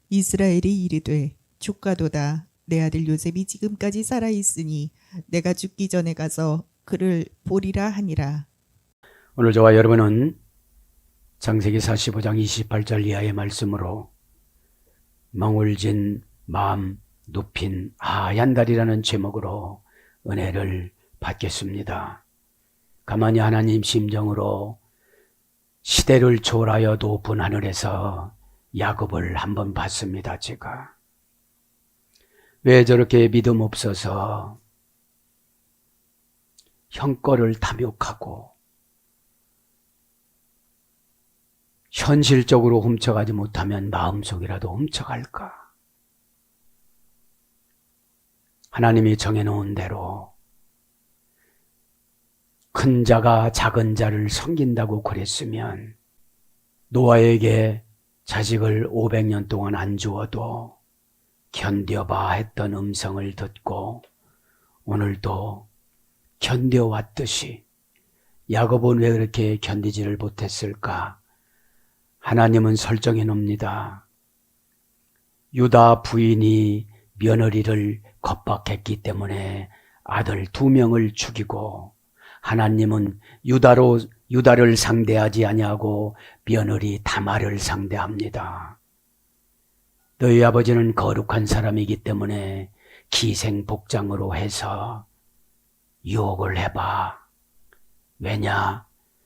이스라엘이 이르되 주가도다. 내 아들 요셉이 지금까지 살아 있으니 내가 죽기 전에 가서 그를 보리라 하니라. 오늘 저와 여러분은 창세기 45장 28절 이하의 말씀으로 멍울진 마음 눕힌 하얀 달이라는 제목으로 은혜를 받겠습니다. 가만히 하나님 심정으로 시대를 초월하여 높은 하늘에서 야곱을 한번 봤습니다. 제가 왜 저렇게 믿음 없어서 형 거를 탐욕하고 현실적으로 훔쳐가지 못하면 마음속이라도 훔쳐갈까? 하나님이 정해놓은 대로 큰 자가 작은 자를 섬긴다고 그랬으면 노아에게 자식을 500년 동안 안 주어도 견뎌봐 했던 음성을 듣고 오늘도 견뎌왔듯이 야곱은 왜 그렇게 견디지를 못했을까? 하나님은 설정해 놉니다. 유다 부인이 며느리를 겁박했기 때문에 아들 2명을 죽이고 하나님은 유다를 상대하지 아니하고 며느리 다말을 상대합니다. 너희 아버지는 거룩한 사람이기 때문에 기생복장으로 해서 유혹을 해봐. 왜냐?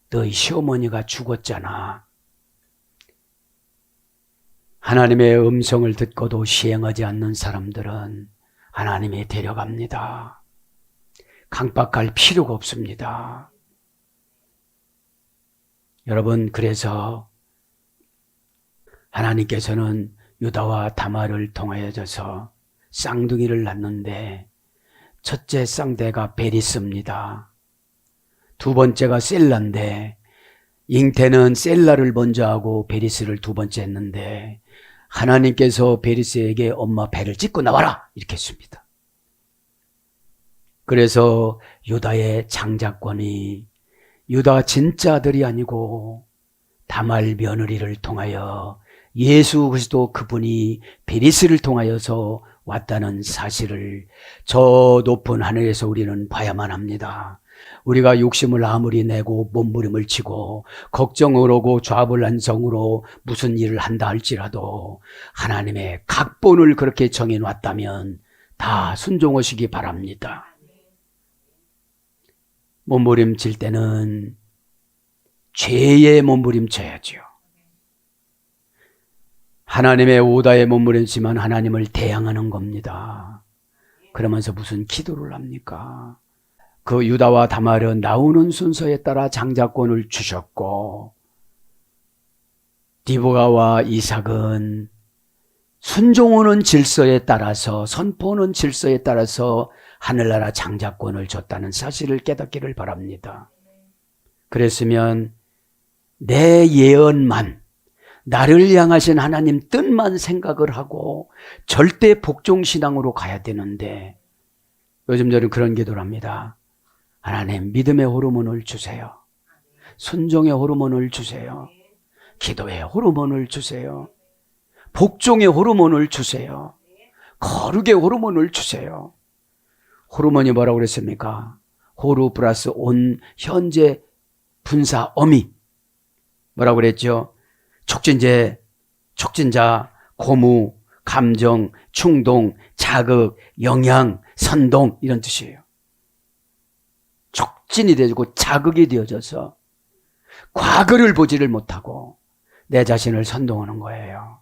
너희 시어머니가 죽었잖아. 하나님의 음성을 듣고도 시행하지 않는 사람들은 하나님이 데려갑니다. 강박할 필요가 없습니다. 여러분, 그래서 하나님께서는 유다와 다말을 통하여져서 쌍둥이를 낳는데 첫째 쌍대가 베리스입니다. 두 번째가 셀라인데 잉태는 셀라를 먼저 하고 베리스를 두 번째 했는데 하나님께서 베리스에게 엄마 배를 찢고 나와라 이렇게 했습니다. 그래서 유다의 장자권이 유다 진짜 아들이 아니고 다말 며느리를 통하여 예수 그리스도 그분이 베리스를 통하여서 왔다는 사실을 저 높은 하늘에서 우리는 봐야만 합니다. 우리가 욕심을 아무리 내고 몸부림을 치고 걱정을 하고 좌불안성으로 무슨 일을 한다 할지라도 하나님의 각본을 그렇게 정해놨다면 다 순종하시기 바랍니다. 몸부림칠 때는 죄의 몸부림쳐야죠. 하나님의 오다에 몸부림치면 하나님을 대항하는 겁니다. 그러면서 무슨 기도를 합니까? 그 유다와 다말은 나오는 순서에 따라 장자권을 주셨고 디보가와 이삭은 순종하는 질서에 따라서 선포하는 질서에 따라서 하늘나라 장자권을 줬다는 사실을 깨닫기를 바랍니다. 그랬으면 내 예언만 나를 향하신 하나님 뜻만 생각을 하고 절대 복종신앙으로 가야 되는데 요즘 저는 그런 기도를 합니다. 하나님 믿음의 호르몬을 주세요. 순종의 호르몬을 주세요. 기도의 호르몬을 주세요. 복종의 호르몬을 주세요. 거룩의 호르몬을 주세요. 호르몬이 뭐라고 그랬습니까? 호르 플러스 온 현재 분사 어미 뭐라고 그랬죠? 촉진자, 고무, 감정, 충동, 자극, 영향, 선동 이런 뜻이에요. 촉진이 되고 자극이 되어져서 과거를 보지를 못하고 내 자신을 선동하는 거예요.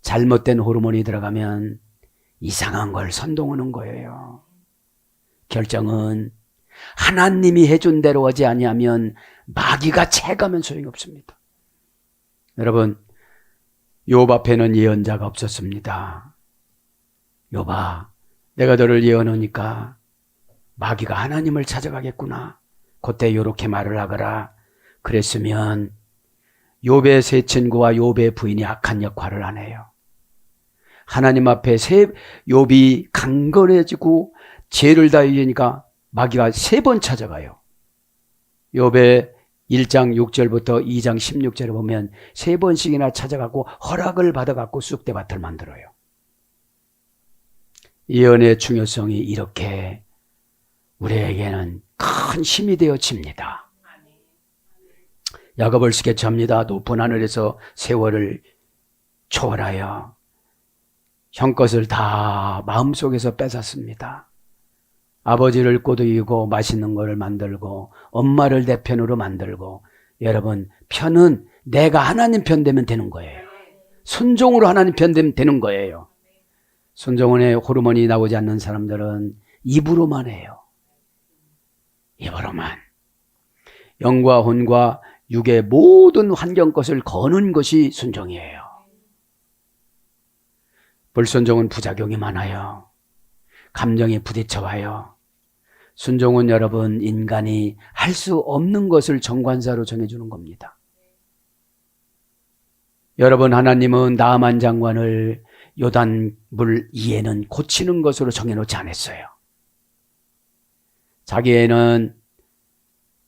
잘못된 호르몬이 들어가면 이상한 걸 선동하는 거예요. 결정은 하나님이 해준 대로 하지 아니하면 마귀가 채가면 소용이 없습니다. 여러분, 욥 앞에는 예언자가 없었습니다. 욥아, 내가 너를 예언하니까 마귀가 하나님을 찾아가겠구나. 그때 이렇게 말을 하거라. 그랬으면 욥의 세 친구와 욥의 부인이 악한 역할을 안 해요. 하나님 앞에 욥이 강건해지고 죄를 다하니까 마귀가 3번 찾아가요. 욥의 1장 6절부터 2장 16절에 보면 3번씩이나 찾아가고 허락을 받아갖고 쑥대밭을 만들어요. 예언의 중요성이 이렇게 우리에게는 큰 힘이 되어집니다. 야곱을 스케치합니다. 높은 하늘에서 세월을 초월하여 형 것을 다 마음속에서 뺏었습니다. 아버지를 꼬드기고 맛있는 거를 만들고 엄마를 내 편으로 만들고, 여러분, 편은 내가 하나님 편 되면 되는 거예요. 순종으로 하나님 편 되면 되는 거예요. 순종원의 호르몬이 나오지 않는 사람들은 입으로만 해요. 입으로만. 영과 혼과 육의 모든 환경 것을 거는 것이 순종이에요. 불순종은 부작용이 많아요. 감정이 부딪혀와요. 순종은 여러분, 인간이 할 수 없는 것을 정관사로 정해주는 겁니다. 여러분, 하나님은 나아만 장관을 요단물 이에는 고치는 것으로 정해놓지 않았어요. 자기에는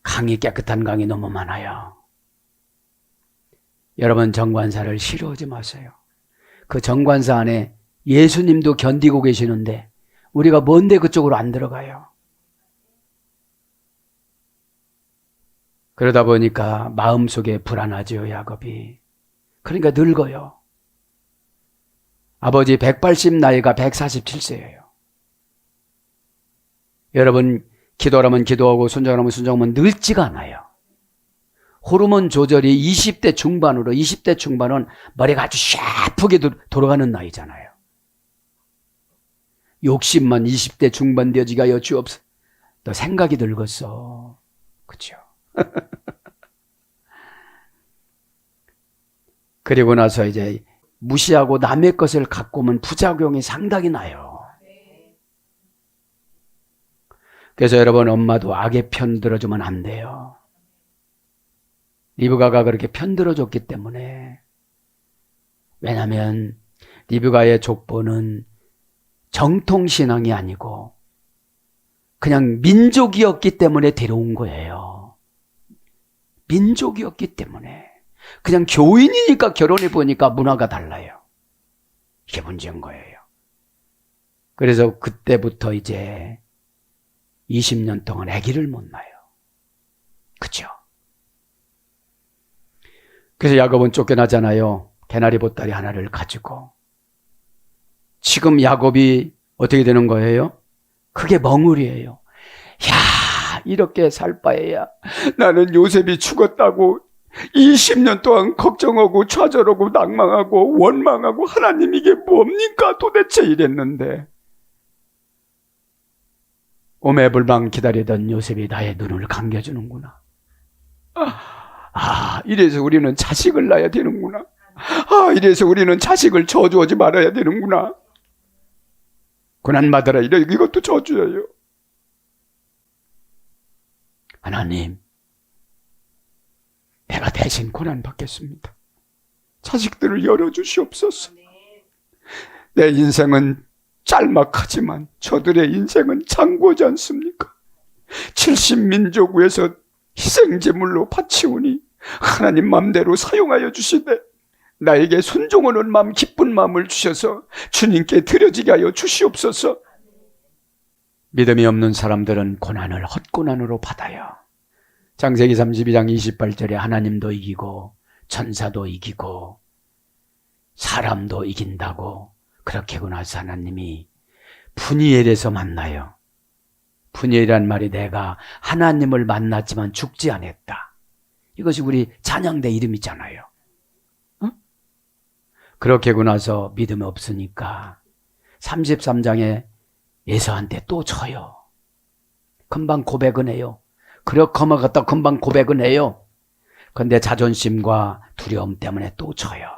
강이, 깨끗한 강이 너무 많아요. 여러분, 정관사를 싫어하지 마세요. 그 정관사 안에 예수님도 견디고 계시는데 우리가 뭔데 그쪽으로 안 들어가요? 그러다 보니까 마음속에 불안하죠, 야곱이. 그러니까 늙어요. 아버지 180 나이가 147세예요. 여러분, 기도하면 기도하고 순종하면 순종하면 늙지가 않아요. 호르몬 조절이 20대 중반으로, 20대 중반은 머리가 아주 샤프게 돌아가는 나이잖아요. 욕심만 20대 중반 되어지가 여지없어. 너 생각이 늙었어. 그렇죠? 그리고 나서 이제 무시하고 남의 것을 갖고 오면 부작용이 상당히 나요. 그래서 여러분, 엄마도 악의 편 들어주면 안 돼요. 리브가가 그렇게 편 들어줬기 때문에. 왜냐하면 리브가의 족보는 정통신앙이 아니고 그냥 민족이었기 때문에 데려온 거예요. 민족이었기 때문에. 그냥 교인이니까 결혼해 보니까 문화가 달라요. 이게 문제인 거예요. 그래서 그때부터 이제 20년 동안 아기를 못 낳아요. 그렇죠? 그래서 야곱은 쫓겨나잖아요. 개나리 보따리 하나를 가지고. 지금 야곱이 어떻게 되는 거예요? 그게 멍울이에요. 야, 이렇게 살 바에야 나는 요셉이 죽었다고 20년 동안 걱정하고 좌절하고 낭망하고 원망하고 하나님 이게 뭡니까 도대체 이랬는데, 오매불망 기다리던 요셉이 나의 눈을 감겨주는구나. 이래서 우리는 자식을 낳아야 되는구나. 이래서 우리는 자식을 저주하지 말아야 되는구나. 고난받아라. 이것도 저주예요. 하나님, 내가 대신 고난받겠습니다. 자식들을 열어주시옵소서. 내 인생은 짤막하지만 저들의 인생은 장고지 않습니까? 70민족 위에서 희생제물로 바치오니 하나님 맘대로 사용하여 주시되 나에게 순종하는 마음, 기쁜 마음을 주셔서 주님께 드려지게 하여 주시옵소서. 믿음이 없는 사람들은 고난을 헛고난으로 받아요. 창세기 32장 28절에 하나님도 이기고 천사도 이기고 사람도 이긴다고 그렇게 하고 나서 하나님이 푸니엘에서 만나요. 푸니엘이란 말이 내가 하나님을 만났지만 죽지 않았다. 이것이 우리 찬양대 이름이잖아요. 응? 그렇게 하고 나서 믿음이 없으니까 33장에 에서한테 또 져요. 금방 고백은 해요. 그렇게 갖다 금방 고백은 해요. 그런데 자존심과 두려움 때문에 또 져요.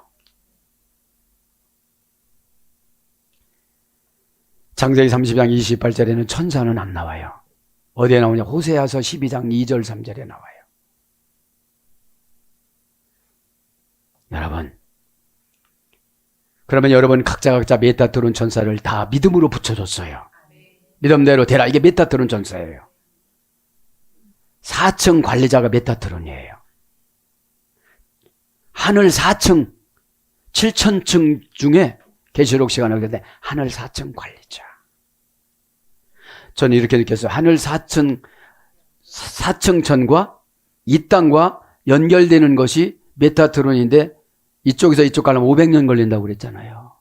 창세기 30장 28절에는 천사는 안 나와요. 어디에 나오냐? 호세아서 12장 2절 3절에 나와요. 여러분, 그러면 여러분 각자 메타트론 천사를 다 믿음으로 붙여줬어요. 믿음대로 되라. 이게 메타트론 천사예요. 4층 관리자가 메타트론이에요. 하늘 4층, 7천층 중에 계시록 시간을 그때 하늘 4층 관리자. 저는 이렇게 느꼈어요. 하늘 4층 천과 이 땅과 연결되는 것이 메타트론인데 이쪽에서 이쪽 가려면 500년 걸린다고 그랬잖아요.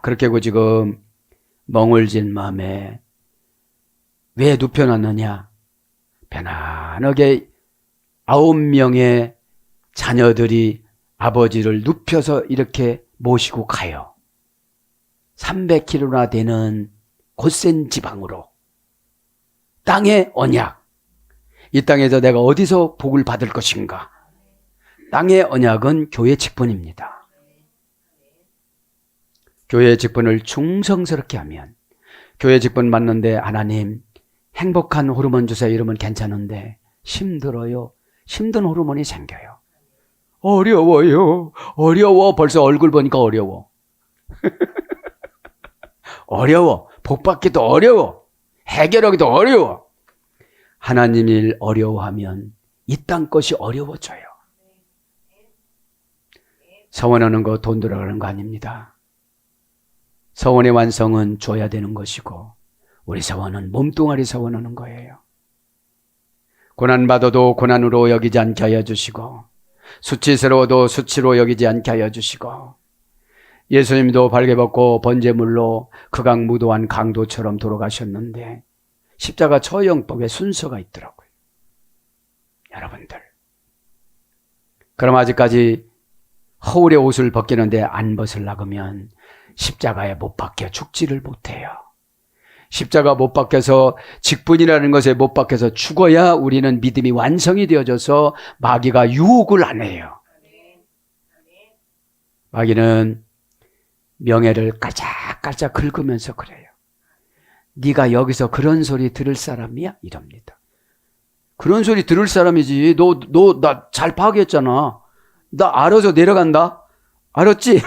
그렇게 하고 지금 멍을 진 마음에 왜 눕혀놨느냐? 편안하게 9명의 자녀들이 아버지를 눕혀서 이렇게 모시고 가요. 300km나 되는 곧센 지방으로. 땅의 언약. 이 땅에서 내가 어디서 복을 받을 것인가? 땅의 언약은 교회 직분입니다. 교회 직분을 충성스럽게 하면, 교회 직분 맞는데 하나님 행복한 호르몬 주세요 이러면 괜찮은데 힘들어요. 힘든 호르몬이 생겨요. 어려워요. 어려워. 벌써 얼굴 보니까 어려워. 어려워. 복 받기도 어려워. 해결하기도 어려워. 하나님 일 어려워하면 이 땅 것이 어려워져요. 서원하는 거 돈 들어가는 거 아닙니다. 서원의 완성은 줘야 되는 것이고 우리 서원은 몸뚱아리 서원하는 거예요. 고난받아도 고난으로 여기지 않게 하여 주시고 수치스러워도 수치로 여기지 않게 하여 주시고 예수님도 발개벗고 번제물로 극악무도한 강도처럼 돌아가셨는데 십자가 처형법에 순서가 있더라고요. 여러분들, 그럼 아직까지 허울의 옷을 벗기는데 안 벗으려면 십자가에 못 박혀 죽지를 못해요. 십자가 못 박혀서 직분이라는 것에 못 박혀서 죽어야 우리는 믿음이 완성이 되어져서 마귀가 유혹을 안 해요. 마귀는 명예를 깔짝깔짝 긁으면서 그래요. 네가 여기서 그런 소리 들을 사람이야? 이럽니다. 그런 소리 들을 사람이지. 너 나 잘 파악했잖아. 나 알아서 내려간다. 알았지?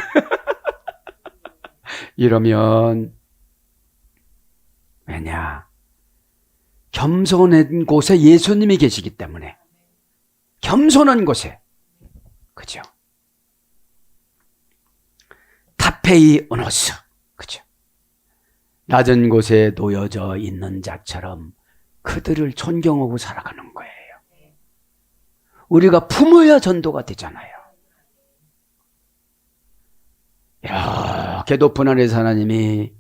이러면 왜냐? 겸손한 곳에 예수님이 계시기 때문에. 겸손한 곳에. 그죠? 타페이 오노스. 그죠? 낮은 곳에 놓여져 있는 자처럼 그들을 존경하고 살아가는 거예요. 우리가 품어야 전도가 되잖아요. 이렇게 높은 하늘에서 하나님이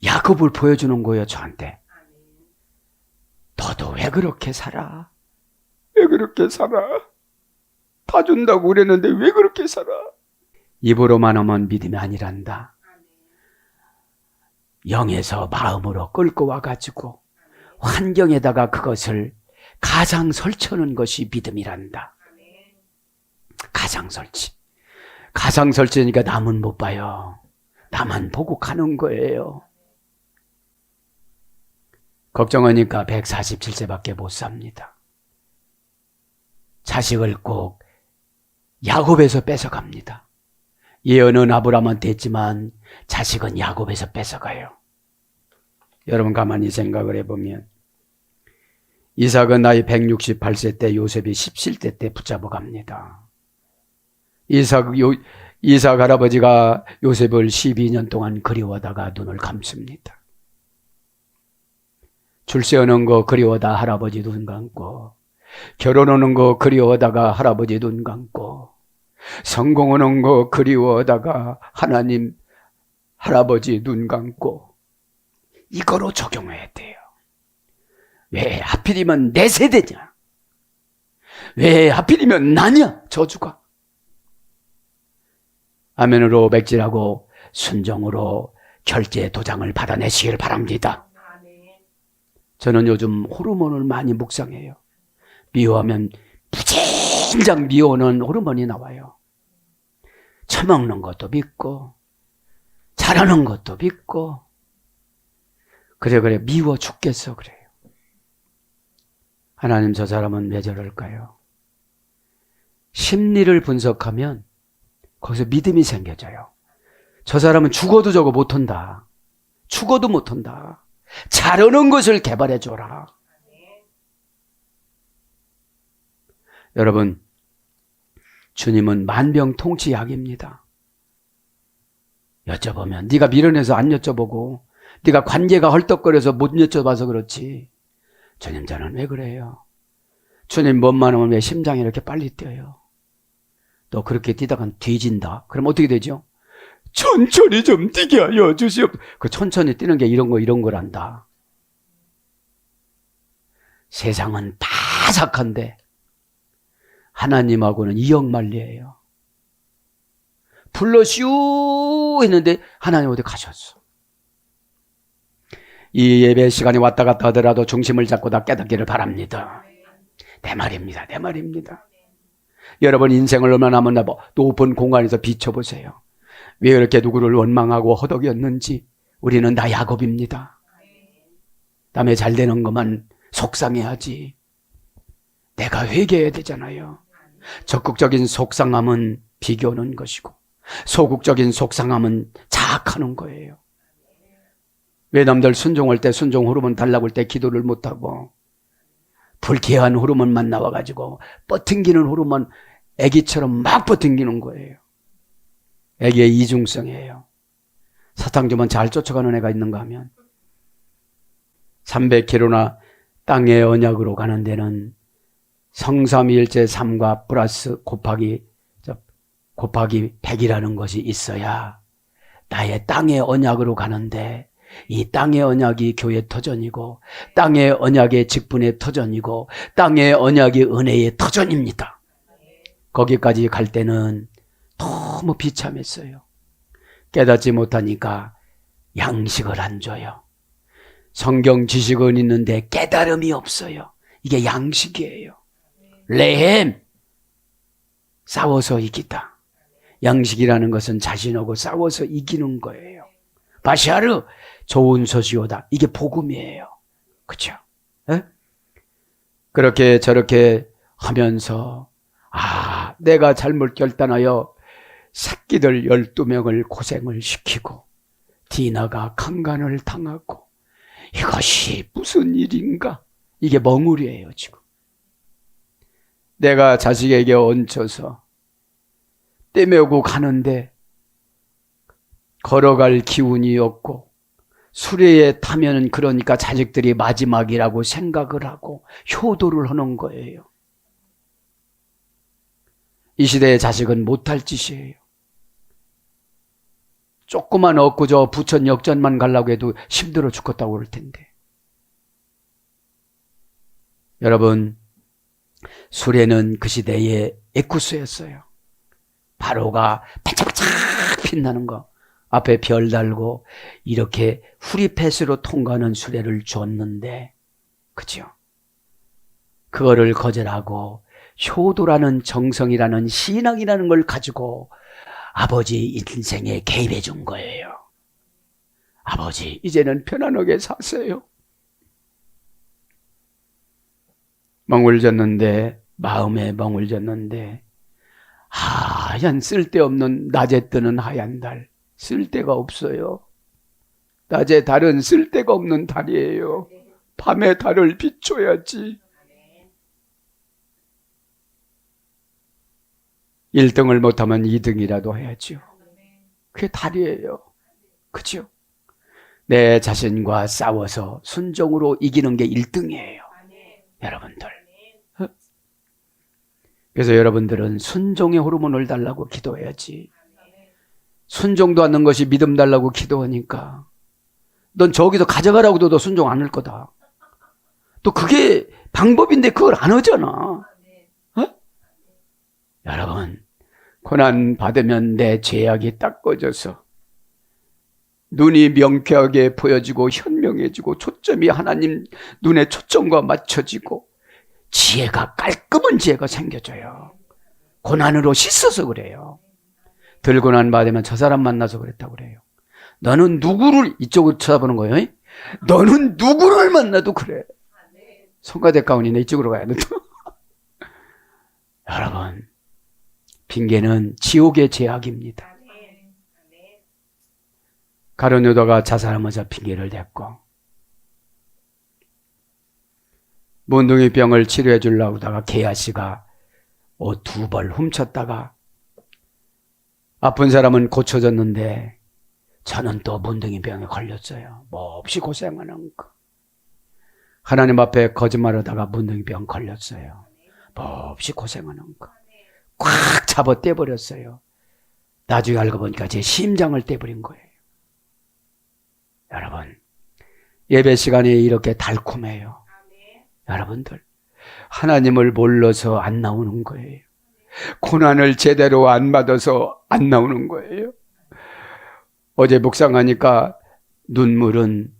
야곱을 보여주는 거예요, 저한테. 너도 왜 그렇게 살아? 왜 그렇게 살아? 다 준다고 그랬는데 왜 그렇게 살아? 입으로만 하면 믿음이 아니란다. 영에서 마음으로 끌고 와가지고 환경에다가 그것을 가상 설치하는 것이 믿음이란다. 가상 설치. 가상 설치니까 남은 못 봐요. 나만 보고 가는 거예요. 걱정하니까 147세밖에 못 삽니다. 자식을 꼭 야곱에서 뺏어갑니다. 예언은 아브라함한테 했지만 자식은 야곱에서 뺏어가요. 여러분 가만히 생각을 해보면 이삭은 나이 168세 때 요셉이 17대 때 붙잡아 갑니다. 이삭 할아버지가 요셉을 12년 동안 그리워하다가 눈을 감습니다. 출세하는 거 그리워하다 할아버지 눈 감고, 결혼하는 거 그리워하다가 할아버지 눈 감고, 성공하는 거 그리워하다가 하나님 할아버지 눈 감고, 이거로 적용해야 돼요. 왜 하필이면 내 세대냐? 왜 하필이면 나냐? 저주가. 아멘으로 맥질하고 순종으로 결제 도장을 받아내시길 바랍니다. 저는 요즘 호르몬을 많이 묵상해요. 미워하면 무진장 미워하는 호르몬이 나와요. 처먹는 것도 믿고 잘하는 것도 믿고 그래 미워 죽겠어 그래요. 하나님 저 사람은 왜 저럴까요? 심리를 분석하면 거기서 믿음이 생겨져요. 저 사람은 죽어도 저거 못한다. 죽어도 못한다. 잘하는 것을 개발해줘라. 여러분, 주님은 만병통치약입니다. 여쭤보면 네가 미련해서 안 여쭤보고 네가 관계가 헐떡거려서 못 여쭤봐서 그렇지. 주님, 저는 왜 그래요? 주님 몸만 오면 왜 심장이 이렇게 빨리 뛰어요? 또 그렇게 뛰다간 뒤진다. 그럼 어떻게 되죠? 천천히 좀 뛰게 하여 주시옵. 그 천천히 뛰는 게 이런 거란다. 세상은 바삭한데 하나님하고는 이역만리예요. 불러시오 했는데 하나님 어디 가셨어? 이 예배 시간이 왔다 갔다 하더라도 중심을 잡고 다 깨닫기를 바랍니다. 내 말입니다. 내 말입니다. 여러분 인생을 얼마나 높은 공간에서 비춰보세요. 왜 이렇게 누구를 원망하고 허덕였는지. 우리는 다 야곱입니다. 남의 잘 되는 것만 속상해하지. 내가 회개해야 되잖아요. 적극적인 속상함은 비교는 것이고 소극적인 속상함은 자학하는 거예요. 왜 남들 순종할 때 순종 호르몬 달라고 할 때 기도를 못하고 불쾌한 호르몬만 나와가지고 뻗팅기는 호르몬 애기처럼 막 뻗팅기는 거예요. 애기의 이중성이에요. 사탕 주면 잘 쫓아가는 애가 있는가 하면 300km나 땅의 언약으로 가는 데는 성삼위일체 3과 플러스 곱하기 100이라는 것이 있어야 나의 땅의 언약으로 가는데, 이 땅의 언약이 교회 터전이고 땅의 언약의 직분의 터전이고 땅의 언약이 은혜의 터전입니다. 거기까지 갈 때는 너무 비참했어요. 깨닫지 못하니까 양식을 안 줘요. 성경 지식은 있는데 깨달음이 없어요. 이게 양식이에요. 레헴, 싸워서 이기다. 양식이라는 것은 자신하고 싸워서 이기는 거예요. 바샤르, 좋은 소식이다. 이게 복음이에요. 그렇죠? 그렇게 저렇게 하면서 내가 잘못 결단하여 새끼들 12명을 고생을 시키고 디나가 강간을 당하고 이것이 무슨 일인가? 이게 멍울이에요. 지금 내가 자식에게 얹혀서 떼매고 가는데 걸어갈 기운이 없고 수레에 타면 그러니까 자식들이 마지막이라고 생각을 하고 효도를 하는 거예요. 이 시대의 자식은 못할 짓이에요. 조그만 엊그저 부천 역전만 가려고 해도 힘들어 죽겠다고 그럴 텐데. 여러분, 수레는 그 시대의 에쿠스였어요. 바로가 반짝반짝 빛나는 거, 앞에 별 달고 이렇게 후리패스로 통과하는 수레를 줬는데, 그죠? 그거를 거절하고 효도라는 정성이라는 신앙이라는 걸 가지고 아버지 인생에 개입해 준 거예요. 아버지, 이제는 편안하게 사세요. 멍울졌는데, 마음에 멍울졌는데, 하얀 쓸데없는 낮에 뜨는 하얀 달, 쓸데가 없어요. 낮에 달은 쓸데가 없는 달이에요. 밤에 달을 비춰야지. 1등을 못하면 2등이라도 해야죠. 그게 달이에요. 그죠? 내 자신과 싸워서 순종으로 이기는 게 1등이에요. 여러분들. 그래서 여러분들은 순종의 호르몬을 달라고 기도해야지. 순종도 않는 것이 믿음 달라고 기도하니까 넌 저기서 가져가라고도 너 순종 안 할 거다. 또 그게 방법인데 그걸 안 하잖아. 여러분, 고난 받으면 내 죄악이 닦아져서 눈이 명쾌하게 보여지고 현명해지고 초점이 하나님 눈의 초점과 맞춰지고 지혜가, 깔끔한 지혜가 생겨져요. 고난으로 씻어서 그래요. 덜 고난 받으면 저 사람 만나서 그랬다고 그래요. 너는 누구를, 이쪽으로 쳐다보는 거예요. 너는 누구를 만나도 그래. 성가대 가운이네, 이쪽으로 가야 돼. 여러분, 핑계는 지옥의 죄악입니다. 가룟 유다가 자살하면서 핑계를 댔고 몬둥이 병을 치료해 주려고 하다가 게하시가 옷 2벌 훔쳤다가 아픈 사람은 고쳐졌는데 저는 또 문둥이병에 걸렸어요. 몹시 고생하는 거. 하나님 앞에 거짓말하다가 문둥이병 걸렸어요. 몹시 고생하는 거. 꽉 잡아 떼버렸어요. 나중에 알고 보니까 제 심장을 떼버린 거예요. 여러분, 예배 시간이 이렇게 달콤해요. 여러분들, 하나님을 몰라서 안 나오는 거예요. 고난을 제대로 안 받아서 안 나오는 거예요. 어제 묵상하니까 눈물은,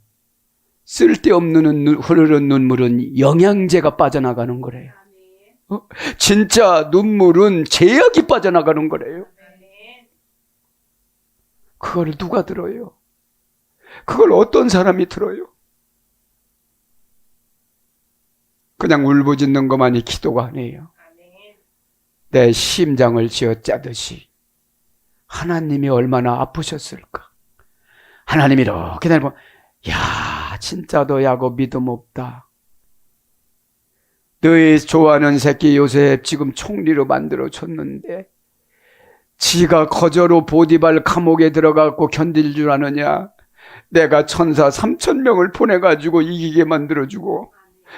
쓸데없는 흐르는 눈물은 영양제가 빠져나가는 거래요. 진짜 눈물은 제약이 빠져나가는 거래요. 그걸 누가 들어요? 그걸 어떤 사람이 들어요? 그냥 울부짖는 것만이 기도가 아니에요. 내 심장을 쥐어짜듯이 하나님이 얼마나 아프셨을까? 하나님이 이렇게 내보면, 야, 진짜 너 야곱 믿음 없다. 너희 좋아하는 새끼 요셉 지금 총리로 만들어줬는데 지가 거저로 보디발 감옥에 들어가고 견딜 줄 아느냐? 내가 천사 3,000명을 보내가지고 이기게 만들어주고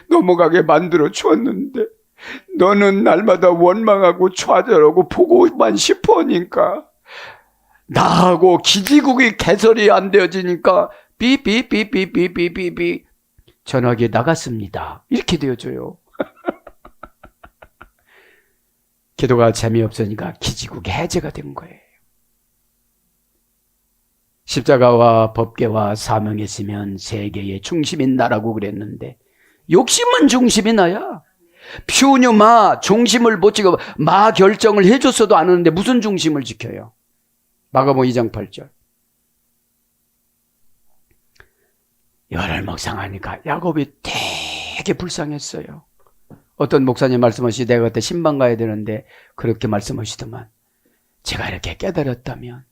넘어가게 만들어 주었는데 너는 날마다 원망하고 좌절하고 보고만 싶으니까 나하고 기지국이 개설이 안 되어지니까 삐삐삐삐삐삐삐삐 전화기 나갔습니다. 이렇게 되어줘요. 기도가 재미없으니까 기지국이 해제가 된 거예요. 십자가와 법궤와 사명이 있으면 세계의 중심이 나라고 그랬는데 욕심은 중심이 나야. 퓨뉴 마 중심을 못 지켜 마 결정을 해줬어도 안 하는데 무슨 중심을 지켜요? 마가복음 2장 8절. 열흘 묵상하니까 야곱이 되게 불쌍했어요. 어떤 목사님 말씀하시지 내가 그때 신방 가야 되는데 그렇게 말씀하시더만 제가 이렇게 깨달았다면,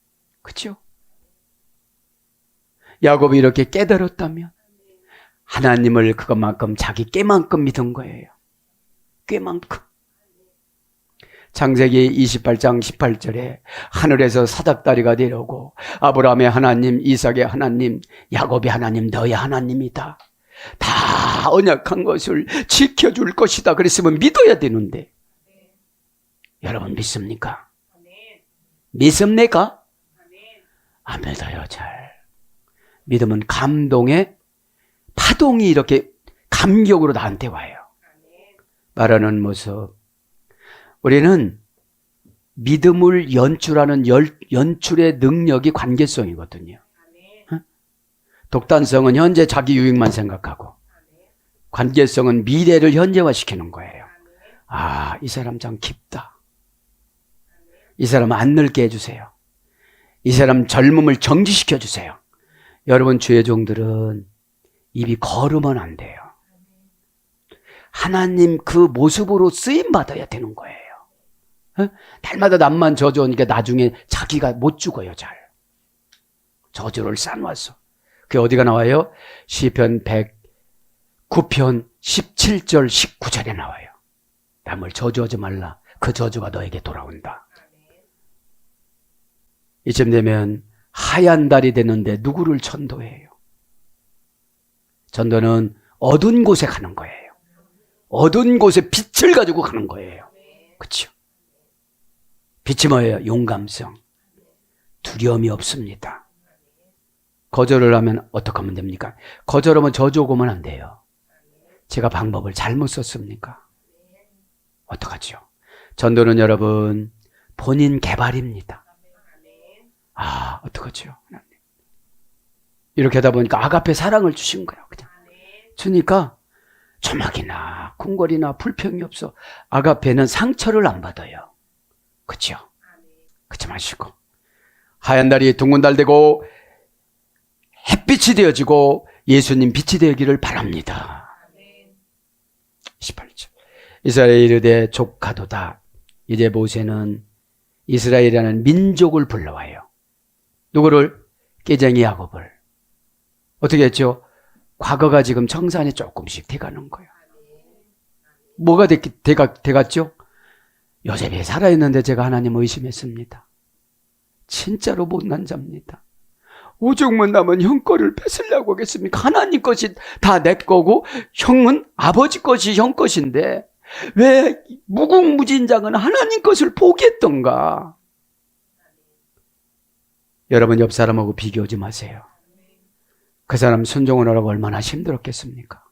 그렇죠? 야곱이 이렇게 깨달았다면 하나님을 그것만큼 자기 꾀만큼 믿은 거예요. 꾀만큼. 창세기 28장 18절에 하늘에서 사닥다리가 내려오고 아브라함의 하나님, 이삭의 하나님, 야곱의 하나님, 너의 하나님이다. 다 언약한 것을 지켜줄 것이다. 그랬으면 믿어야 되는데 여러분 믿습니까? 믿습니까? 안 믿어요. 잘. 믿음은 감동의 파동이 이렇게 감격으로 나한테 와요. 말하는 모습. 우리는 믿음을 연출하는 연출의 능력이 관계성이거든요. 독단성은 현재 자기 유익만 생각하고 관계성은 미래를 현재화시키는 거예요. 아, 이 사람 참 깊다. 이 사람 안 늙게 해주세요. 이 사람 젊음을 정지시켜 주세요. 여러분 주의 종들은 입이 거르면 안 돼요. 하나님 그 모습으로 쓰임받아야 되는 거예요. 날마다 남만 저주하니까 나중에 자기가 못 죽어요. 잘. 저주를 쌓아놨어. 그게 어디가 나와요? 시편 109편 17절 19절에 나와요. 남을 저주하지 말라. 그 저주가 너에게 돌아온다. 이쯤 되면 하얀 달이 되는데 누구를 전도해요? 전도는 어두운 곳에 가는 거예요. 어두운 곳에 빛을 가지고 가는 거예요. 그렇죠? 빛이 뭐예요? 용감성. 두려움이 없습니다. 거절을 하면 어떻게 하면 됩니까? 거절하면 저주 오면 안 돼요. 제가 방법을 잘못 썼습니까? 어떡하죠? 전도는 여러분 본인 개발입니다. 아, 어떡하죠? 이렇게 하다 보니까 아가페 사랑을 주신 거예요. 그냥 주니까 조막이나 궁궐이나 불평이 없어. 아가페는 상처를 안 받아요. 그렇죠? 그렇지 마시고 하얀 달이 둥근 달 되고 햇빛이 되어지고 예수님 빛이 되기를 바랍니다. 18절. 이스라엘이 이르되 족하도다. 이제 모세는 이스라엘이라는 민족을 불러와요. 누구를? 깨쟁이 야곱을. 어떻게 했죠? 과거가 지금 청산이 조금씩 돼가는 거예요. 뭐가 돼갔죠? 요셉이 살아있는데 제가 하나님 의심했습니다. 진짜로 못난 자입니다. 오죽만 나면 형 거를 뺏으려고 하겠습니까? 하나님 것이 다 내 거고 형은 아버지 것이 형 것인데 왜 무궁무진장은 하나님 것을 포기했던가? 여러분 옆 사람하고 비교하지 마세요. 그 사람 순종을 하라고 얼마나 힘들었겠습니까?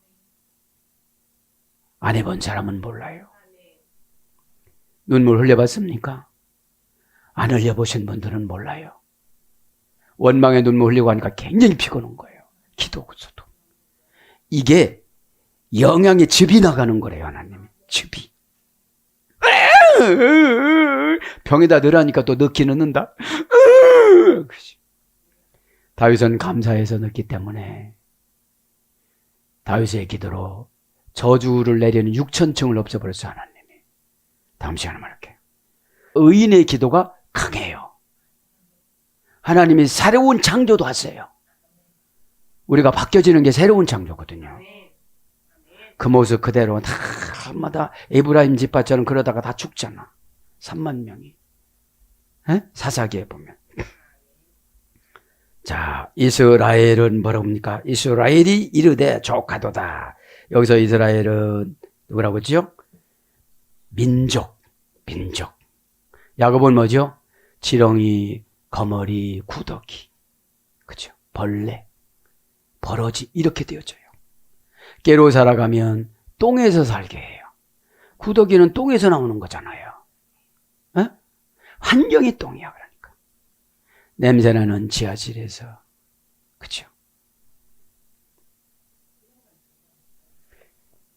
안 해본 사람은 몰라요. 눈물 흘려봤습니까? 안 흘려보신 분들은 몰라요. 원망의 눈물 흘리고 하니까 굉장히 피곤한 거예요. 기도하고서도. 이게 영양의 즙이 나가는 거래요. 하나님이. 즙이. 병에다 넣으라니까 또 넣기는 넣는다. 다윗은 감사해서 넣기 때문에 다윗의 기도로 저주를 내리는 6천층을 없애버렸어요. 하나님이. 다음 시간에 말할게요. 의인의 기도가 강해요. 하나님이 새로운 창조도 하세요. 우리가 바뀌어지는 게 새로운 창조거든요. 그 모습 그대로 날마다 에브라임 집밭처럼 그러다가 다 죽잖아. 3만 명이. 사사기에 보면. 자, 이스라엘은 뭐라고 합니까? 이스라엘이 이르되 족하도다. 여기서 이스라엘은 누구라고 했죠? 민족. 야곱은 뭐죠? 지렁이, 거머리, 구더기. 그죠? 벌레, 버러지 이렇게 되어져요. 깨로 살아가면 똥에서 살게 해요. 구더기는 똥에서 나오는 거잖아요. 환경이 똥이야. 그러니까 냄새나는 지하실에서. 그죠?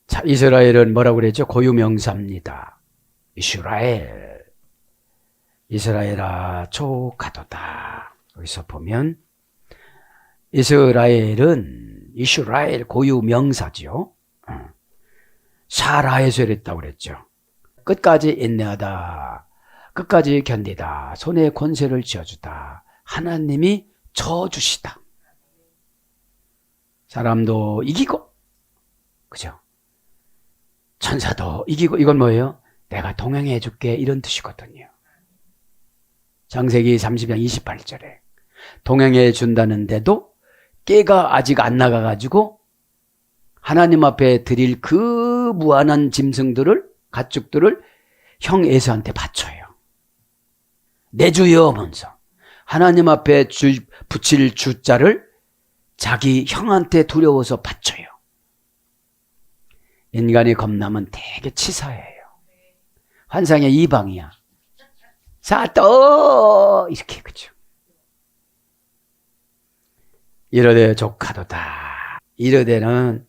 자, 이스라엘은 뭐라고 그랬죠? 고유명사입니다. 이스라엘아 족하도다. 여기서 보면 이스라엘 고유 명사죠. 사라에서 이랬다고 그랬죠. 끝까지 인내하다. 끝까지 견디다. 손에 권세를 쥐어주다. 하나님이 져주시다. 사람도 이기고, 그죠? 천사도 이기고, 이건 뭐예요? 내가 동행해 줄게. 이런 뜻이거든요. 창세기 30장 28절에 동행해 준다는데도 깨가 아직 안 나가가지고 하나님 앞에 드릴 그 무한한 짐승들을, 가축들을 형 에서한테 바쳐요. 내 주여 하면서 하나님 앞에 붙일 주자를 자기 형한테 두려워서 바쳐요. 인간이 겁나면 되게 치사해요. 환상의 이방이야. 사또 이렇게. 그죠? 이르되 족하도다. 이르되는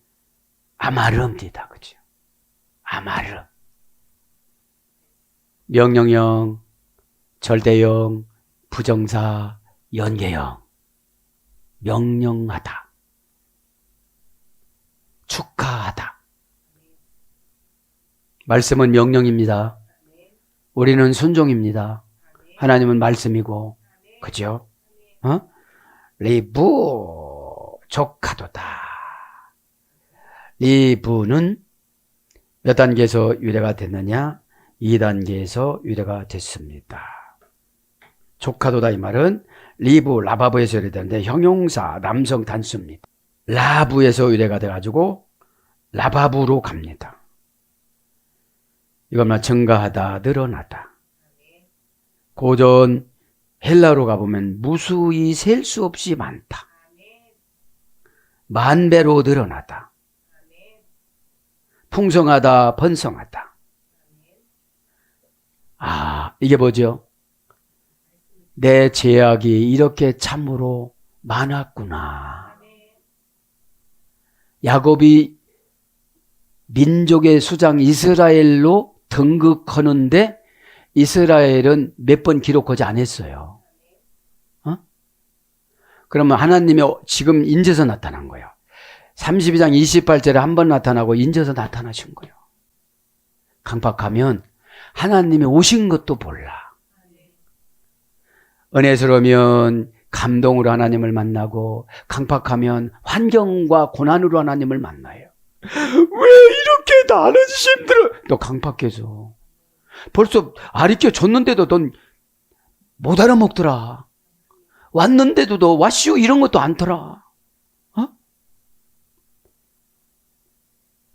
아마르입니다. 그죠? 아마르. 명령형, 절대형, 부정사, 연계형. 명령하다. 축하하다. 말씀은 명령입니다. 우리는 순종입니다. 하나님은 말씀이고. 그죠? 리브 족하도다. 리브는 몇 단계에서 유래가 됐느냐? 2단계에서 유래가 됐습니다. 족하도다 이 말은 리브, 라바브에서 유래되는데 형용사, 남성 단수입니다. 라브에서 유래가 돼가지고 라바브로 갑니다. 이것만 증가하다, 늘어나다. 고전 헬라로 가보면 무수히 셀 수 없이 많다. 만배로 늘어나다. 풍성하다, 번성하다. 아, 이게 뭐죠? 내 죄악이 이렇게 참으로 많았구나. 야곱이 민족의 수장 이스라엘로 등극하는데 이스라엘은 몇 번 기록하지 않았어요. 그러면 하나님이 지금 인제서 나타난 거예요. 32장 28절에 한 번 나타나고 인제서 나타나신 거예요. 강박하면 하나님이 오신 것도 몰라. 은혜스러우면 감동으로 하나님을 만나고 강박하면 환경과 고난으로 하나님을 만나요. 왜 이렇게 나는 힘들어? 또 강박해서 벌써 아리께 줬는데도 넌 못 알아먹더라. 왔는데도 너 와시오 이런 것도 않더라. 어?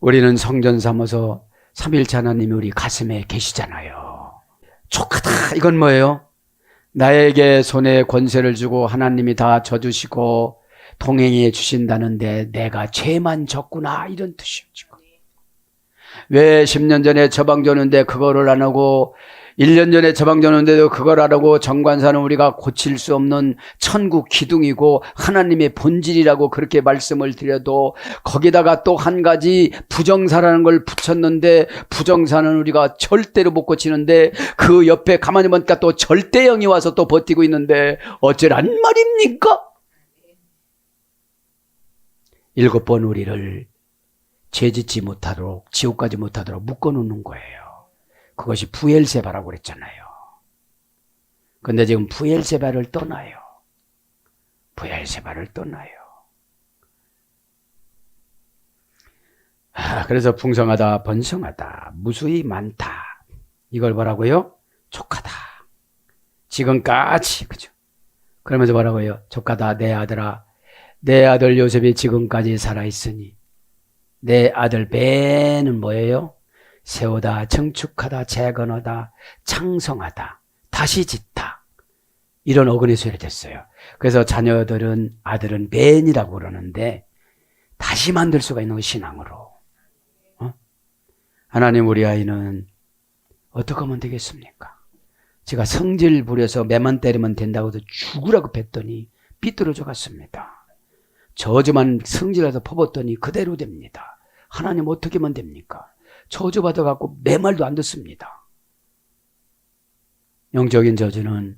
우리는 성전 삼아서 삼일체 하나님이 우리 가슴에 계시잖아요. 족하다. 이건 뭐예요? 나에게 손에 권세를 주고 하나님이 다 져주시고 동행해 주신다는데 내가 죄만 졌구나 이런 뜻이에요. 지금. 왜 10년 전에 처방 줬는데 그거를 안 하고 1년 전에 처방 줬는데도 그걸 안 하고 정관사는 우리가 고칠 수 없는 천국 기둥이고 하나님의 본질이라고 그렇게 말씀을 드려도 거기다가 또 한 가지 부정사라는 걸 붙였는데 부정사는 우리가 절대로 못 고치는데 그 옆에 가만히 보니까 또 절대형이 와서 또 버티고 있는데 어쩌란 말입니까? 7번 우리를 죄짓지 못하도록 지옥 가지 못하도록 묶어놓는 거예요. 그것이 부엘세바라고 그랬잖아요. 근데 지금 부엘세바를 떠나요. 부엘세바를 떠나요. 그래서 풍성하다, 번성하다, 무수히 많다. 이걸 뭐라고요? 족하다. 지금까지, 그죠? 그러면서 뭐라고요? 족하다, 내 아들아. 내 아들 요셉이 지금까지 살아있으니. 내 아들 배는 뭐예요? 세우다, 증축하다, 재건하다, 창성하다, 다시 짓다. 이런 어근의 소리가 됐어요. 그래서 자녀들은, 아들은 벤이라고 그러는데 다시 만들 수가 있는 거 신앙으로. 하나님 우리 아이는 어떻게 하면 되겠습니까? 제가 성질 부려서 매만 때리면 된다고 해서 죽으라고 뱉더니 삐뚤어져 갔습니다. 저주만 성질해서 퍼붓더니 그대로 됩니다. 하나님 어떻게 하면 됩니까? 저주받아갖고 내 말도 안 듣습니다. 영적인 저주는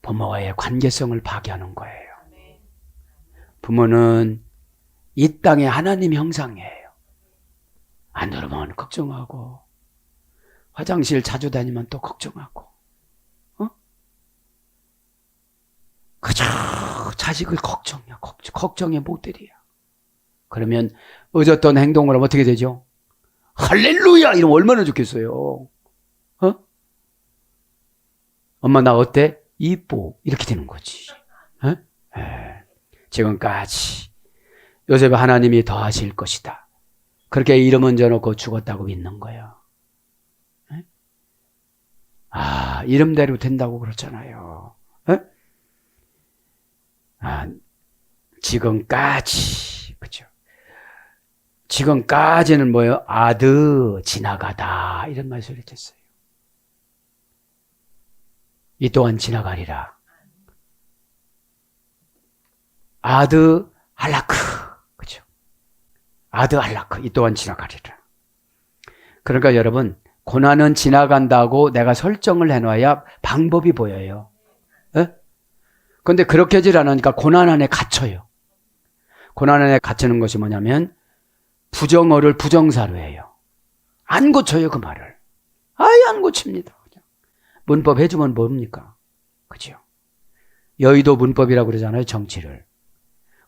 부모와의 관계성을 파괴하는 거예요. 부모는 이 땅의 하나님 형상이에요. 안 들으면 걱정하고 화장실 자주 다니면 또 걱정하고 그저 자식을 걱정의 모델이야. 그러면 어졌던 행동을 하면 어떻게 되죠? 할렐루야! 이러면 얼마나 좋겠어요. 엄마 나 어때? 이뻐. 이렇게 되는 거지. 지금까지 요셉 하나님이 더 하실 것이다. 그렇게 이름 져놓고 죽었다고 믿는 거예요. 이름대로 된다고 그렇잖아요. 지금까지, 그죠? 지금까지는 뭐예요? 아드 지나가다 이런 말소리를 했어요. 이 또한 지나가리라. 아드 할라크, 그죠? 아드 할라크, 이 또한 지나가리라. 그러니까 여러분, 고난은 지나간다고 내가 설정을 해놔야 방법이 보여요. 그런데 그렇게 하질 않으니까 고난 안에 갇혀요. 고난 안에 갇히는 것이 뭐냐면 부정어를 부정사로 해요. 안 고쳐요, 그 말을. 아예 안 고칩니다. 문법 해주면 뭡니까? 그죠? 여의도 문법이라고 그러잖아요, 정치를.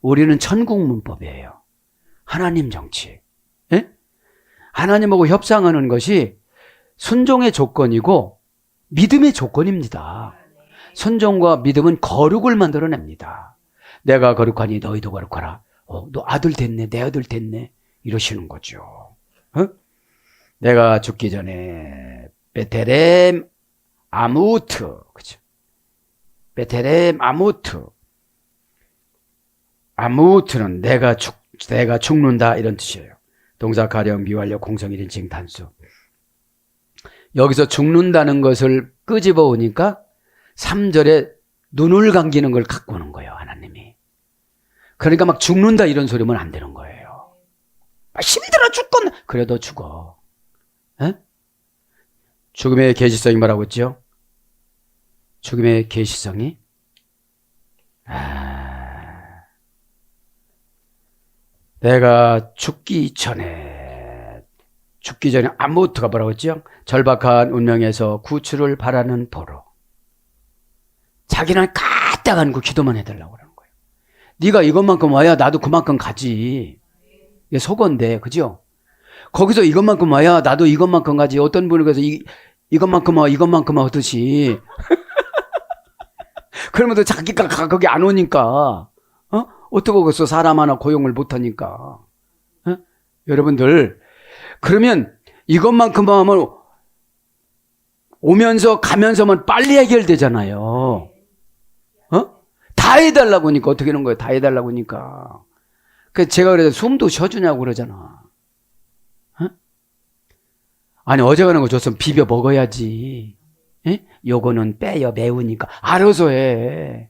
우리는 천국 문법이에요. 하나님 정치. 예? 하나님하고 협상하는 것이 순종의 조건이고 믿음의 조건입니다. 순종과 믿음은 거룩을 만들어냅니다. 내가 거룩하니 너희도 거룩하라. 너 아들 됐네, 내 아들 됐네. 이러시는 거죠. 내가 죽기 전에 베텔렘 아무트, 그죠? 베텔렘 아무트. 아무트는 내가 죽는다 이런 뜻이에요. 동사 가령 미완료 공성 1인칭 단수. 여기서 죽는다는 것을 끄집어 오니까 3절에 눈을 감기는 걸 갖고 오는 거예요, 하나님이. 그러니까 막 죽는다 이런 소리면 안 되는 거예요. 힘들어 죽건 그래도 죽어. 죽음의 계시성이 뭐라고 했죠? 죽음의 계시성이 내가 죽기 전에 아무트가 뭐라고 했죠? 절박한 운명에서 구출을 바라는 보러. 자기는 까딱한 그 기도만 해달라고 그러는 거예요. 네가 이것만큼 와야 나도 그만큼 가지. 이게 속어인데, 그죠? 거기서 이것만큼 와야 나도 이것만큼 가지. 어떤 분이 그래서 이것만큼 와, 이것만큼 하듯이. 그러면 또 자기가 거기 안 오니까, 어떻게 거기서 사람 하나 고용을 못 하니까. 여러분들, 그러면 이것만큼 하면 오면서 가면서만 빨리 해결되잖아요. 다 해달라고 하니까 어떻게 하는 거예요? 다 해달라고 하니까. 그 제가 그래서 숨도 쉬어주냐고 그러잖아. 아니 어제 가는 거 줬으면 비벼 먹어야지. 요거는 빼요 매우니까 알아서 해.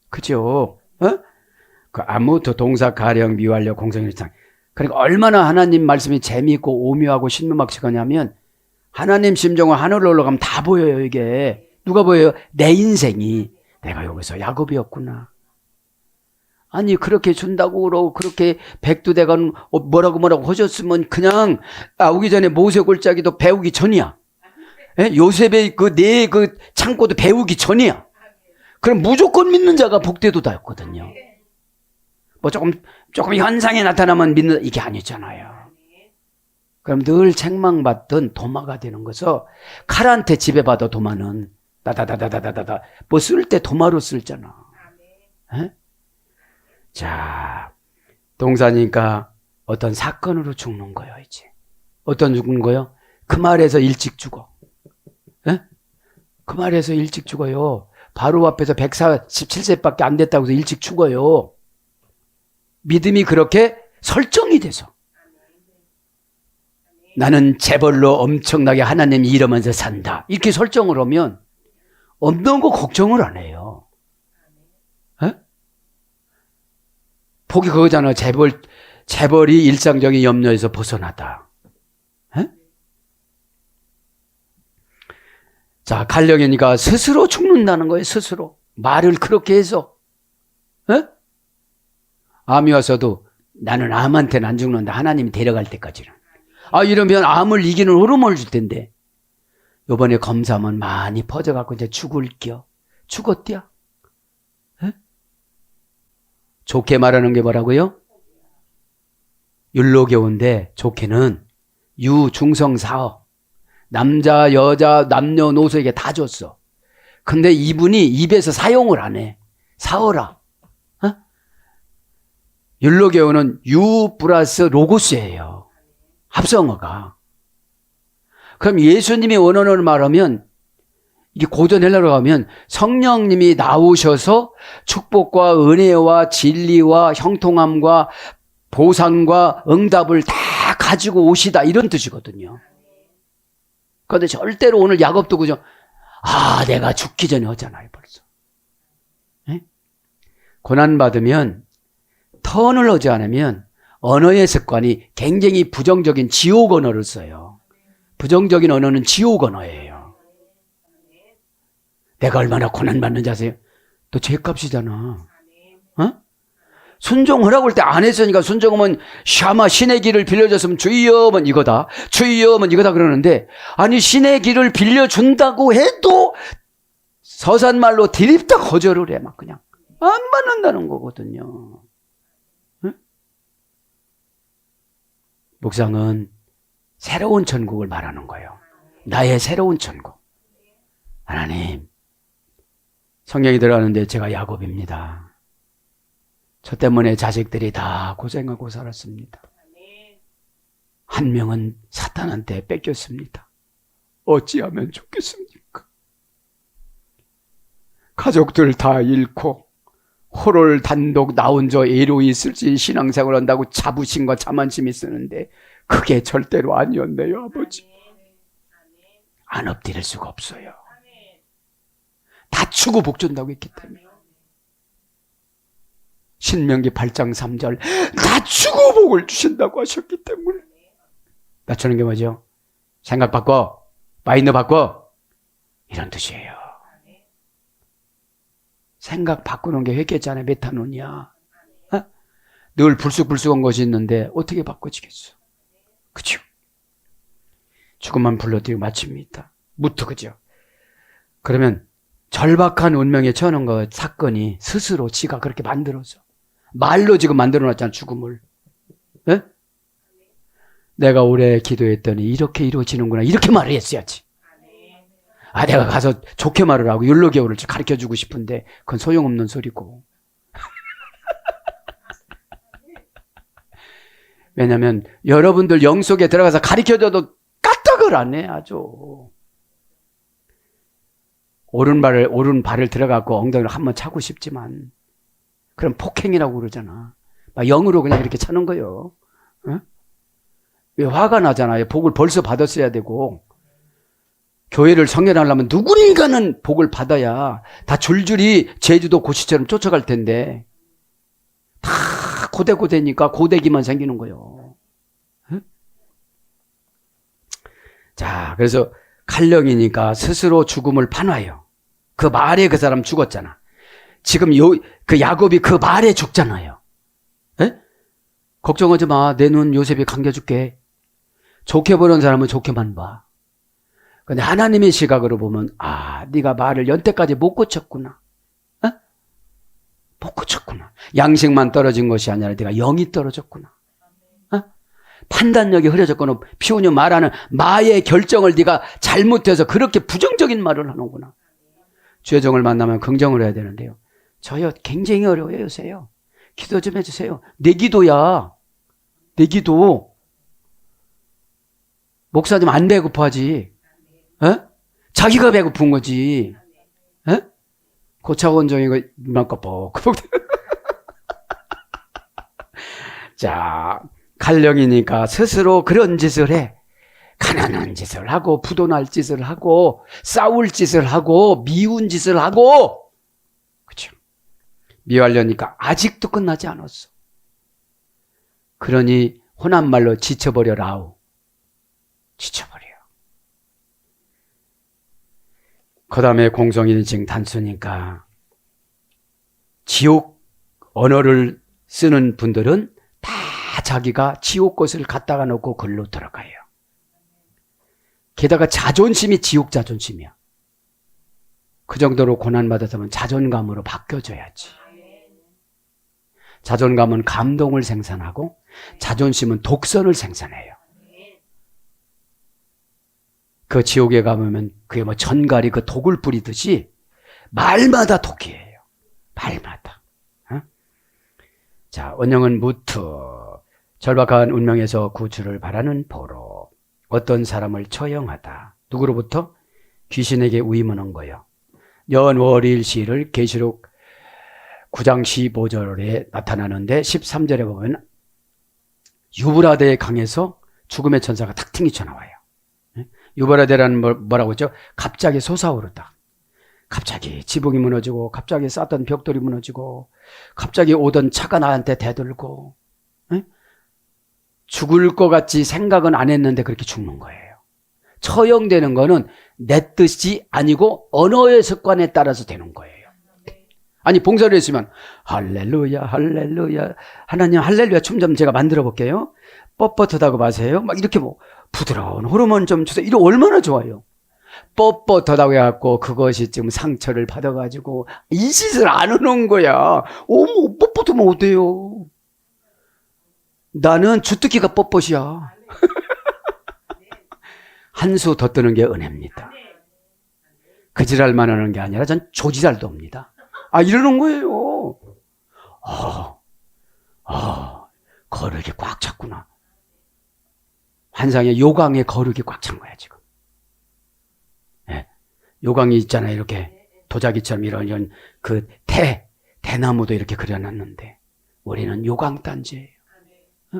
그죠? 그 아무도 동사 가령 미완료 공성일상. 그러니까 얼마나 하나님 말씀이 재미있고 오묘하고 신묘막측하냐면 하나님 심정을 하늘로 올라가면 다 보여요. 이게 누가 보여요? 내 인생이 내가 여기서 야곱이었구나. 아니 그렇게 준다고 그러고 그렇게 백두대간 뭐라고 하셨으면 그냥 오기 전에 모세 골짜기도 배우기 전이야. 요셉의 내 창고도 배우기 전이야. 그럼 무조건 믿는 자가 복되도다였거든요. 뭐 조금 현상이 나타나면 믿는 이게 아니잖아요. 그럼 늘 책망받던 도마가 되는 것은 칼한테 지배받아 도마는 다다다다다다다 뭐 쓸 때 도마로 쓸잖아. 자, 동사니까 어떤 사건으로 죽는 거예요, 이제. 어떤 죽는 거요? 그 말에서 일찍 죽어. 그 말에서 일찍 죽어요. 바로 앞에서 147세밖에 안 됐다고 해서 일찍 죽어요. 믿음이 그렇게 설정이 돼서. 나는 재벌로 엄청나게 하나님 이러면서 산다. 이렇게 설정을 하면 없는 거 걱정을 안 해요. 복이 그거잖아. 재벌이 일상적인 염려에서 벗어나다. 자, 갈령이니까 스스로 죽는다는 거예요. 스스로. 말을 그렇게 해서. 암이 와서도 나는 암한테는 안 죽는다. 하나님이 데려갈 때까지는. 이러면 암을 이기는 호르몬을 줄 텐데. 요번에 검사하면 많이 퍼져갖고 이제 죽었디야. 좋게 말하는 게 뭐라고요? 율로교인데 좋게는 유중성사어. 남자, 여자, 남녀노소에게 다 줬어. 근데 이분이 입에서 사용을 안 해. 사어라. 율로교는 유 플러스 로고스예요. 합성어가. 그럼 예수님이 원어를 말하면 이게 고전 헬라로 가면 성령님이 나오셔서 축복과 은혜와 진리와 형통함과 보상과 응답을 다 가지고 오시다 이런 뜻이거든요. 그런데 절대로 오늘 야곱도 그죠? 내가 죽기 전에 하잖아요 벌써. 고난받으면 턴을 하지 않으면 언어의 습관이 굉장히 부정적인 지옥 언어를 써요. 부정적인 언어는 지옥 언어예요. 내가 얼마나 고난받는지 아세요? 또 죄값이잖아. 순종하라고 할 때 안 했으니까 순종하면 샤마 신의 길을 빌려줬으면 주여면 이거다. 주여면 이거다 그러는데 아니 신의 길을 빌려준다고 해도 서산말로 디립다 거절을 해. 막 그냥 안 받는다는 거거든요. 묵상은 새로운 천국을 말하는 거예요. 나의 새로운 천국. 하나님 성경이 들어가는데 제가 야곱입니다. 저 때문에 자식들이 다 고생하고 살았습니다. 한 명은 사탄한테 뺏겼습니다. 어찌하면 좋겠습니까? 가족들 다 잃고 홀을 단독 나 혼자 애로이 있을지 신앙생활 한다고 자부심과 자만심이 쓰는데 그게 절대로 아니었네요, 아버지. 안 엎드릴 수가 없어요. 다추고 복준다고 했기 때문에. 신명기 8장 3절 다추고 복을 주신다고 하셨기 때문에. 낮추는 게 뭐죠? 생각 바꿔, 마인드 바꿔, 이런 뜻이에요. 생각 바꾸는 게 회개잖아요. 메타노니아. 늘 불쑥불쑥한 것이 있는데 어떻게 바꿔지겠어? 그죠? 죽음만 불러드리고 마칩니다. 무트 그죠? 그러면 절박한 운명에 처하는 거 사건이 스스로 지가 그렇게 만들어서 말로 지금 만들어놨잖아 죽음을. 내가 올해 기도했더니 이렇게 이루어지는구나. 이렇게 말을 했어야지. 내가 가서 좋게 말을 하고 율로개오를 가르쳐주고 싶은데 그건 소용없는 소리고. 왜냐하면 여러분들 영 속에 들어가서 가르쳐줘도 까딱을 안 해. 아주 오른 발을 들어가고 엉덩이를 한번 차고 싶지만 그럼 폭행이라고 그러잖아. 막 영으로 그냥 이렇게 차는 거예요. 어? 왜 화가 나잖아요. 복을 벌써 받았어야 되고, 교회를 성결하려면 누군가는 복을 받아야 다 줄줄이 제주도 고시처럼 쫓아갈 텐데 다 고대고대니까 고대기만 생기는 거예요. 어? 자, 그래서 칼령이니까 스스로 죽음을 판화해요. 그 말에 그 사람 죽었잖아. 지금 그 야곱이 그 말에 죽잖아요. 에? 걱정하지 마. 내 눈 요셉이 감겨줄게. 좋게 보는 사람은 좋게만 봐. 근데 하나님의 시각으로 보면 네가 말을 연때까지 못 고쳤구나. 어? 못 고쳤구나. 양식만 떨어진 것이 아니라 네가 영이 떨어졌구나. 어? 판단력이 흐려졌거나 피우녀 말하는 마의 결정을 네가 잘못해서 그렇게 부정적인 말을 하는구나. 주의 종을 만나면 긍정을 해야 되는데요. 저요 굉장히 어려워요 요새요. 기도 좀 해주세요. 내 기도야. 내 기도. 목사님 안 배고파하지. 어? 자기가 배고픈 거지. 어? 고차원정이가 이만큼 뻑뻑. 자, 칼령이니까 스스로 그런 짓을 해. 가난한 짓을 하고 부도날 짓을 하고 싸울 짓을 하고 미운 짓을 하고 그렇죠. 미워하려니까 아직도 끝나지 않았어. 그러니 혼한 말로 지쳐버려라우. 지쳐버려. 그 다음에 공성인증 단수니까 지옥 언어를 쓰는 분들은 다 자기가 지옥 것을 갖다가 놓고 글로 들어가요. 게다가 자존심이 지옥 자존심이야. 그 정도로 고난받았으면 자존감으로 바뀌어줘야지. 자존감은 감동을 생산하고 자존심은 독선을 생산해요. 그 지옥에 가보면 그게 뭐 전갈이 그 독을 뿌리듯이 말마다 독이에요. 말마다. 어? 자, 원형은 무트. 절박한 운명에서 구주를 바라는 보로. 어떤 사람을 처형하다. 누구로부터? 귀신에게 위임하는 거예요. 연월일 시를 계시록 9장 15절에 나타나는데 13절에 보면 유브라데 강에서 죽음의 천사가 탁 튕기쳐 나와요. 유브라데라는 뭐라고 했죠? 갑자기 솟아오르다. 갑자기 지붕이 무너지고 갑자기 쌓던 벽돌이 무너지고 갑자기 오던 차가 나한테 대들고 죽을 것 같이 생각은 안 했는데 그렇게 죽는 거예요. 처형되는 거는 내 뜻이 아니고 언어의 습관에 따라서 되는 거예요. 아니 봉사를 했으면 할렐루야 할렐루야 하나님 할렐루야 춤 좀 제가 만들어 볼게요. 뻣뻣하다고 마세요. 막 이렇게 뭐 부드러운 호르몬 좀 주세요. 이거 얼마나 좋아요. 뻣뻣하다고 해갖고 그것이 지금 상처를 받아가지고 이 짓을 안 하는 거야. 어머 뻣뻣하면 어때요? 나는 주특기가 뻣뻣이야. 한 수 더 뜨는 게 은혜입니다. 그 지랄만 하는 게 아니라 전 조지랄도 옵니다. 이러는 거예요. 거룩이 꽉 찼구나. 환상에 요강에 거룩이 꽉 찬 거야 지금. 네. 요강이 있잖아요. 이렇게 도자기처럼 이런 그 대나무도 이렇게 그려놨는데 우리는 요강 단지예요. 어?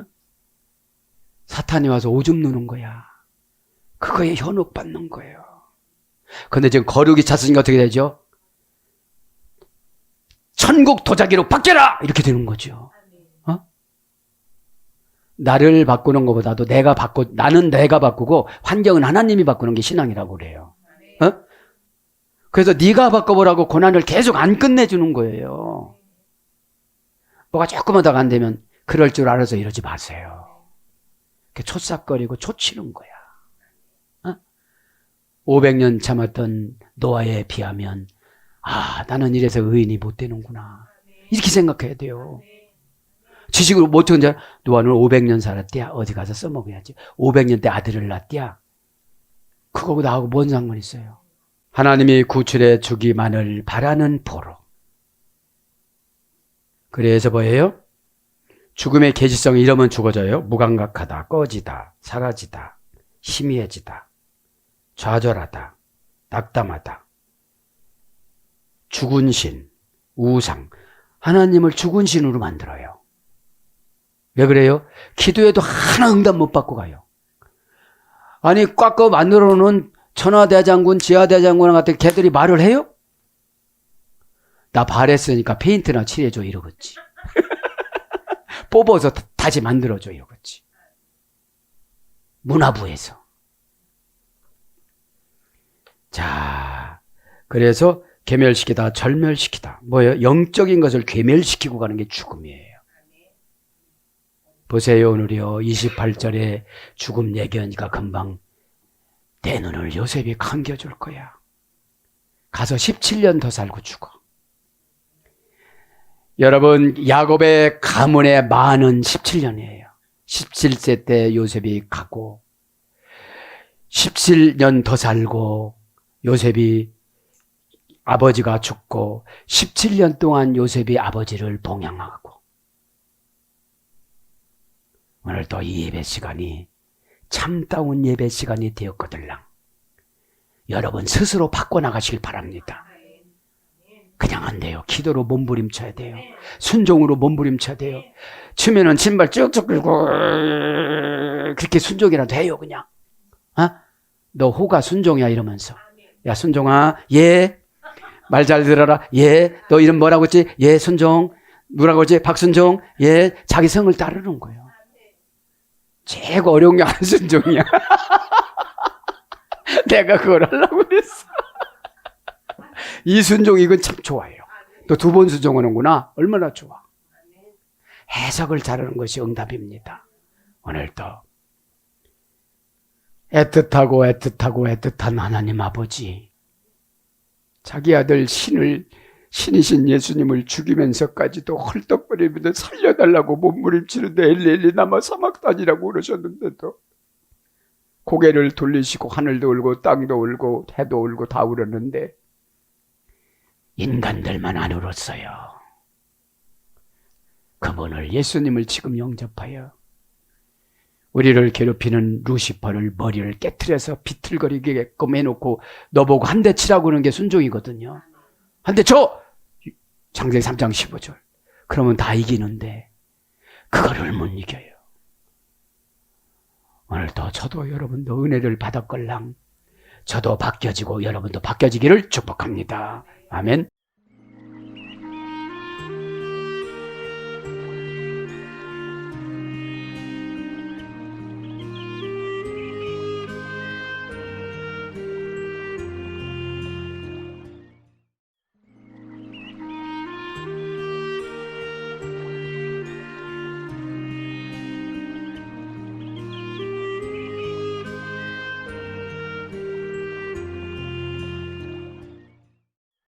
사탄이 와서 오줌 누는 거야. 그거에 현혹받는 거예요. 근데 지금 거룩이 찼으니까 어떻게 되죠? 천국 도자기로 바뀌어라! 이렇게 되는 거죠. 나를 바꾸는 것보다도 나는 내가 바꾸고 환경은 하나님이 바꾸는 게 신앙이라고 그래요. 그래서 네가 바꿔보라고 고난을 계속 안 끝내주는 거예요. 뭐가 조금만 더 안 되면 그럴 줄 알아서 이러지 마세요. 촛삭거리고 초치는 거야. 500년 참았던 노아에 비하면 나는 이래서 의인이 못 되는구나. 이렇게 생각해야 돼요. 지식으로 못 듣는 자, 노아는 500년 살았대야. 어디 가서 써먹어야지. 500년 때 아들을 낳았대야. 그거하고 나하고 뭔 상관이 있어요? 하나님이 구출해 주기만을 바라는 보로. 그래서 뭐예요? 죽음의 계시성이 이러면 죽어져요. 무감각하다, 꺼지다, 사라지다, 희미해지다, 좌절하다, 낙담하다, 죽은 신, 우상. 하나님을 죽은 신으로 만들어요. 왜 그래요? 기도해도 하나 응답 못 받고 가요. 아니 꽉 만들어 놓은 천하대장군, 지하대장군 같은 걔들이 말을 해요? 나 바랬으니까 페인트나 칠해줘 이러겠지. 뽑아서 다시 만들어줘 이러겠지. 문화부에서. 자, 그래서 괴멸시키다, 절멸시키다. 뭐예요? 영적인 것을 괴멸시키고 가는 게 죽음이에요. 보세요. 오늘이요 28절에 죽음 얘기하니까 금방 내 눈을 요셉이 감겨줄 거야. 가서 17년 더 살고 죽어. 여러분 야곱의 가문의 만은 17년이에요. 17세 때 요셉이 가고 17년 더 살고 요셉이 아버지가 죽고 17년 동안 요셉이 아버지를 봉양하고 오늘 또 이 예배 시간이 참다운 예배 시간이 되었거들랑 여러분 스스로 바꿔나가시길 바랍니다. 그냥 안 돼요. 기도로 몸부림쳐야 돼요. 순종으로 몸부림쳐야 돼요. 치면은 신발 쭉쭉 끌고 그렇게 순종이라도 해요. 그냥 너 호가 순종이야 이러면서 야 순종아 예 말 잘 들어라 예 너 이름 뭐라고 했지 예 순종 누라고 했지 박순종 예 자기 성을 따르는 거예요. 최고 어려운 게 안순종이야. 내가 그걸 하려고 그랬어. 이순종 이건 참 좋아요. 또 두 번 순종하는구나. 얼마나 좋아. 해석을 잘하는 것이 응답입니다. 오늘도 애틋한 하나님 아버지 자기 아들 신이신 예수님을 죽이면서까지도 헐떡거리면서 살려달라고 몸부림치는데 엘리 남아 사막 다니라고 그러셨는데도 고개를 돌리시고 하늘도 울고 땅도 울고 해도 울고 다 울었는데 인간들만 안 울었어요. 그분을 예수님을 지금 영접하여 우리를 괴롭히는 루시퍼를 머리를 깨트려서 비틀거리게끔 해놓고 너보고 한 대 치라고 그러는 게 순종이거든요. 한 대 쳐! 창세기 3장 15절. 그러면 다 이기는데 그거를 못 이겨요. 오늘도 저도 여러분도 은혜를 받았걸랑 저도 바뀌어지고 여러분도 바뀌어지기를 축복합니다. 아멘.